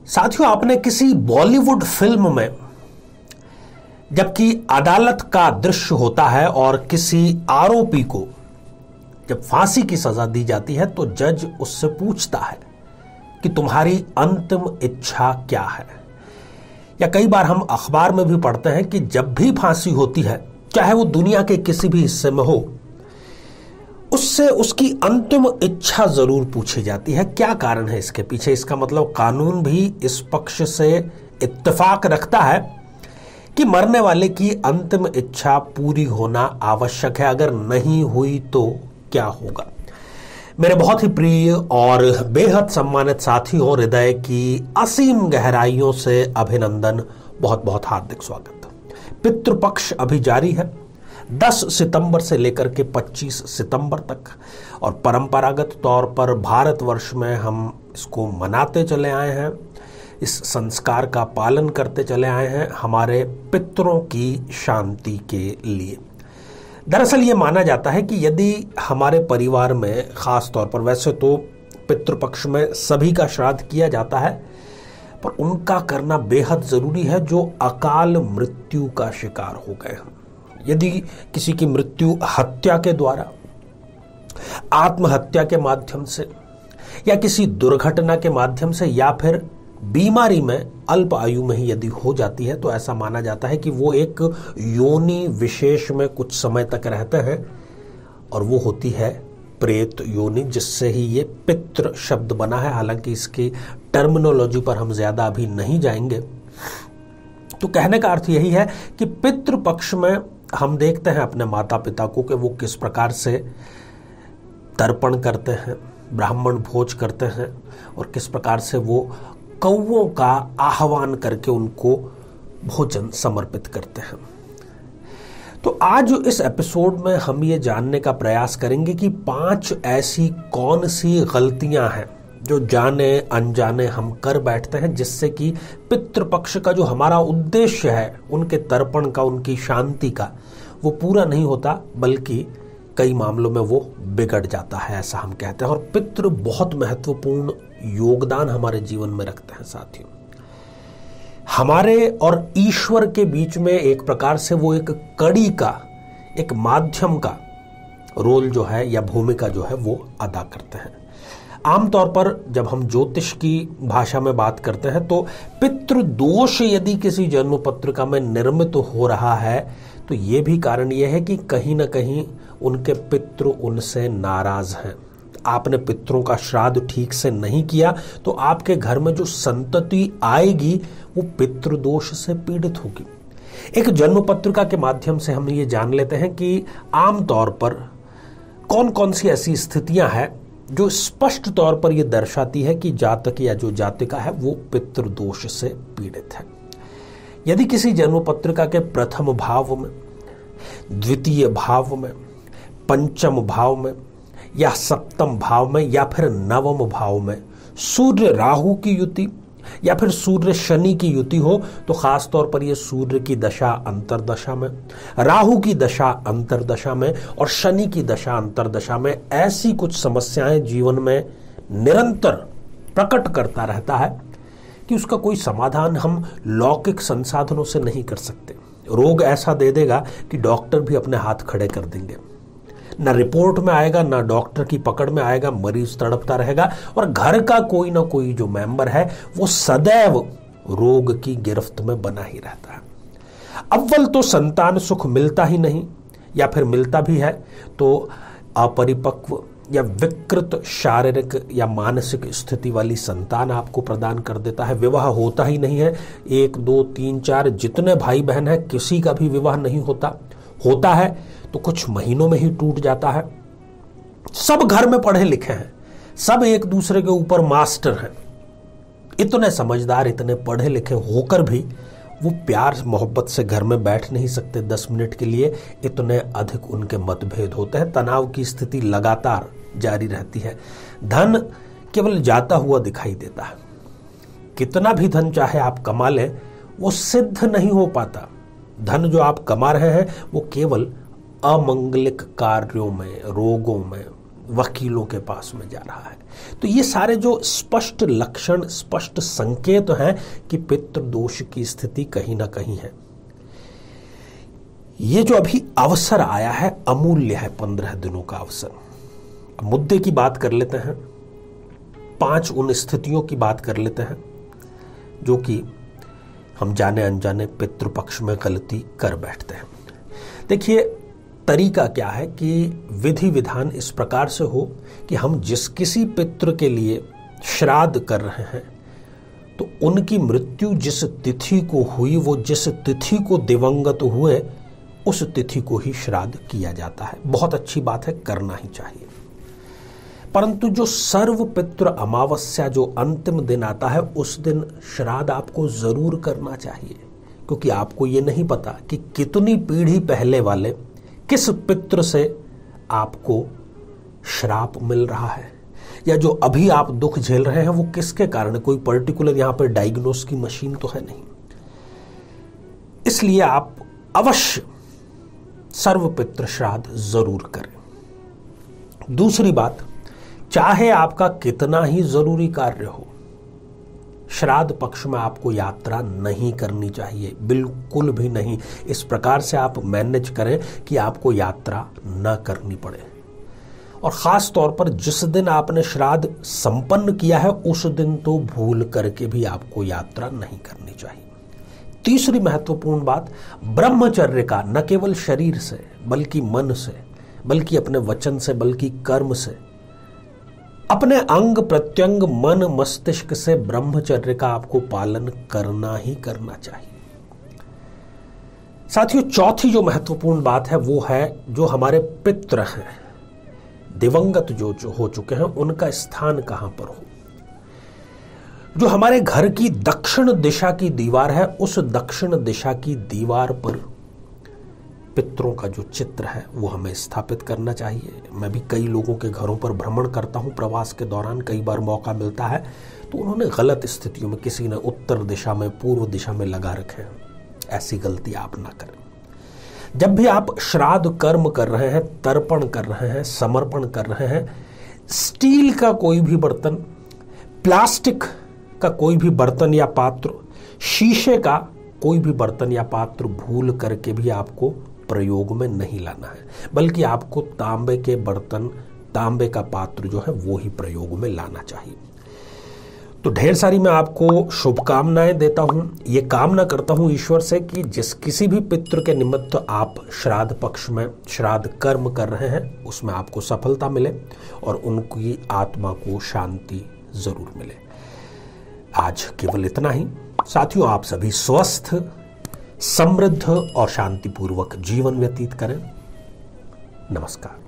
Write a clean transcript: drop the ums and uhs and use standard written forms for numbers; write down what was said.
साथियों, आपने किसी बॉलीवुड फिल्म में जबकि अदालत का दृश्य होता है और किसी आरोपी को जब फांसी की सजा दी जाती है तो जज उससे पूछता है कि तुम्हारी अंतिम इच्छा क्या है। या कई बार हम अखबार में भी पढ़ते हैं कि जब भी फांसी होती है, चाहे वो दुनिया के किसी भी हिस्से में हो, उससे उसकी अंतिम इच्छा जरूर पूछी जाती है। क्या कारण है इसके पीछे? इसका मतलब कानून भी इस पक्ष से इत्तेफाक रखता है कि मरने वाले की अंतिम इच्छा पूरी होना आवश्यक है। अगर नहीं हुई तो क्या होगा? मेरे बहुत ही प्रिय और बेहद सम्मानित साथियों, हृदय की असीम गहराइयों से अभिनंदन, बहुत बहुत हार्दिक स्वागत। पितृपक्ष अभी जारी है 10 सितंबर से लेकर के 25 सितंबर तक, और परंपरागत तौर पर भारतवर्ष में हम इसको मनाते चले आए हैं, इस संस्कार का पालन करते चले आए हैं हमारे पितरों की शांति के लिए। दरअसल ये माना जाता है कि यदि हमारे परिवार में, खास तौर पर, वैसे तो पितृपक्ष में सभी का श्राद्ध किया जाता है, पर उनका करना बेहद जरूरी है जो अकाल मृत्यु का शिकार हो गए हैं। यदि किसी की मृत्यु हत्या के द्वारा, आत्महत्या के माध्यम से, या किसी दुर्घटना के माध्यम से, या फिर बीमारी में अल्प आयु में ही यदि हो जाती है, तो ऐसा माना जाता है कि वो एक योनि विशेष में कुछ समय तक रहते हैं, और वो होती है प्रेत योनि, जिससे ही ये पितृ शब्द बना है। हालांकि इसकी टर्मिनोलॉजी पर हम ज्यादा अभी नहीं जाएंगे। तो कहने का अर्थ यही है कि पितृपक्ष में हम देखते हैं अपने माता पिता को कि वो किस प्रकार से तर्पण करते हैं, ब्राह्मण भोज करते हैं, और किस प्रकार से वो कौवों का आह्वान करके उनको भोजन समर्पित करते हैं। तो आज इस एपिसोड में हम ये जानने का प्रयास करेंगे कि 5 ऐसी कौन सी गलतियां हैं जो जाने अनजाने हम कर बैठते हैं, जिससे कि पितृपक्ष का जो हमारा उद्देश्य है, उनके तर्पण का, उनकी शांति का, वो पूरा नहीं होता, बल्कि कई मामलों में वो बिगड़ जाता है, ऐसा हम कहते हैं। और पितृ बहुत महत्वपूर्ण योगदान हमारे जीवन में रखते हैं साथियों। हमारे और ईश्वर के बीच में एक प्रकार से वो एक कड़ी का, एक माध्यम का रोल जो है, या भूमिका जो है, वो अदा करते हैं। आमतौर पर जब हम ज्योतिष की भाषा में बात करते हैं तो पितृ दोष यदि किसी जन्म पत्रिका में निर्मित हो रहा है, तो ये भी कारण ये है कि कहीं ना कहीं उनके पितृ उनसे नाराज हैं। आपने पितरों का श्राद्ध ठीक से नहीं किया तो आपके घर में जो संतति आएगी वो पितृदोष से पीड़ित होगी। एक जन्म पत्रिका के माध्यम से हम ये जान लेते हैं कि आमतौर पर कौन कौन सी ऐसी स्थितियां हैं जो स्पष्ट तौर पर यह दर्शाती है कि जातक या जो जातिका है वो पितृदोष से पीड़ित है। यदि किसी जन्म पत्रिका के प्रथम भाव में, द्वितीय भाव में, पंचम भाव में, या सप्तम भाव में, या फिर नवम भाव में सूर्य राहु की युति या फिर सूर्य शनि की युति हो, तो खास तौर पर यह सूर्य की दशा अंतरदशा में, राहु की दशा अंतरदशा में और शनि की दशा अंतरदशा में ऐसी कुछ समस्याएं जीवन में निरंतर प्रकट करता रहता है कि उसका कोई समाधान हम लौकिक संसाधनों से नहीं कर सकते। रोग ऐसा दे देगा कि डॉक्टर भी अपने हाथ खड़े कर देंगे। ना रिपोर्ट में आएगा, ना डॉक्टर की पकड़ में आएगा, मरीज तड़पता रहेगा, और घर का कोई ना कोई जो मेंबर है वो सदैव रोग की गिरफ्त में बना ही रहता है। अव्वल तो संतान सुख मिलता ही नहीं, या फिर मिलता भी है तो अपरिपक्व या विकृत शारीरिक या मानसिक स्थिति वाली संतान आपको प्रदान कर देता है। विवाह होता ही नहीं है। 1, 2, 3, 4 जितने भाई बहन हैं, किसी का भी विवाह नहीं होता है तो कुछ महीनों में ही टूट जाता है। सब घर में पढ़े लिखे हैं, सब एक दूसरे के ऊपर मास्टर हैं। इतने समझदार, इतने पढ़े लिखे होकर भी वो प्यार मोहब्बत से घर में बैठ नहीं सकते 10 मिनट के लिए। इतने अधिक उनके मतभेद होते हैं। तनाव की स्थिति लगातार जारी रहती है। धन केवल जाता हुआ दिखाई देता है। कितना भी धन चाहे आप कमा लें, वो सिद्ध नहीं हो पाता। धन जो आप कमा रहे हैं वो केवल अमंगलिक कार्यों में, रोगों में, वकीलों के पास में जा रहा है। तो ये सारे जो स्पष्ट लक्षण, स्पष्ट संकेत हैं कि पितृदोष की स्थिति कहीं ना कहीं है। ये जो अभी अवसर आया है अमूल्य है, 15 दिनों का अवसर। मुद्दे की बात कर लेते हैं, 5 उन स्थितियों की बात कर लेते हैं जो कि हम जाने अनजाने पितृपक्ष में गलती कर बैठते हैं। देखिए, तरीका क्या है कि विधि विधान इस प्रकार से हो कि हम जिस किसी पितृ के लिए श्राद्ध कर रहे हैं तो उनकी मृत्यु जिस तिथि को हुई, वो जिस तिथि को दिवंगत हुए उस तिथि को ही श्राद्ध किया जाता है। बहुत अच्छी बात है, करना ही चाहिए। परंतु जो सर्व पितृ अमावस्या जो अंतिम दिन आता है उस दिन श्राद्ध आपको जरूर करना चाहिए, क्योंकि आपको ये नहीं पता कि कितनी पीढ़ी पहले वाले किस पितृ से आपको श्राप मिल रहा है, या जो अभी आप दुख झेल रहे हैं वो किसके कारण। कोई पर्टिकुलर यहां पर डायग्नोस की मशीन तो है नहीं। इसलिए आप अवश्य सर्व पितृ श्राद्ध जरूर करें। दूसरी बात, चाहे आपका कितना ही जरूरी कार्य हो, श्राद्ध पक्ष में आपको यात्रा नहीं करनी चाहिए, बिल्कुल भी नहीं। इस प्रकार से आप मैनेज करें कि आपको यात्रा न करनी पड़े। और खास तौर पर जिस दिन आपने श्राद्ध संपन्न किया है उस दिन तो भूल करके भी आपको यात्रा नहीं करनी चाहिए। तीसरी महत्वपूर्ण बात, ब्रह्मचर्य का न केवल शरीर से बल्कि मन से, बल्कि अपने वचन से, बल्कि कर्म से, अपने अंग प्रत्यंग मन मस्तिष्क से ब्रह्मचर्य का आपको पालन करना ही करना चाहिए। साथियों, चौथी जो महत्वपूर्ण बात है वो है जो हमारे पितृ हैं, दिवंगत जो हो चुके हैं, उनका स्थान कहां पर हो। जो हमारे घर की दक्षिण दिशा की दीवार है, उस दक्षिण दिशा की दीवार पर पितरों का जो चित्र है वो हमें स्थापित करना चाहिए। मैं भी कई लोगों के घरों पर भ्रमण करता हूं प्रवास के दौरान, कई बार मौका मिलता है, तो उन्होंने गलत स्थितियों में, किसी ने उत्तर दिशा में, पूर्व दिशा में लगा रखे हैं। ऐसी गलती आप ना करें। जब भी आप श्राद्ध कर्म कर रहे हैं, तर्पण कर रहे हैं, समर्पण कर रहे हैं, स्टील का कोई भी बर्तन, प्लास्टिक का कोई भी बर्तन या पात्र, शीशे का कोई भी बर्तन या पात्र भूल करके भी आपको प्रयोग में नहीं लाना है, बल्कि आपको तांबे के बर्तन, तांबे का पात्र जो है वो ही प्रयोग में लाना चाहिए। तो ढेर सारी मैं आपको शुभकामनाएं देता हूं। ये कामना करता हूं ईश्वर से कि जिस किसी भी पितृ के निमित्त आप श्राद्ध पक्ष में श्राद्ध कर्म कर रहे हैं उसमें आपको सफलता मिले और उनकी आत्मा को शांति जरूर मिले। आज केवल इतना ही। साथियों, आप सभी स्वस्थ, समृद्ध और शांतिपूर्वक जीवन व्यतीत करें। नमस्कार।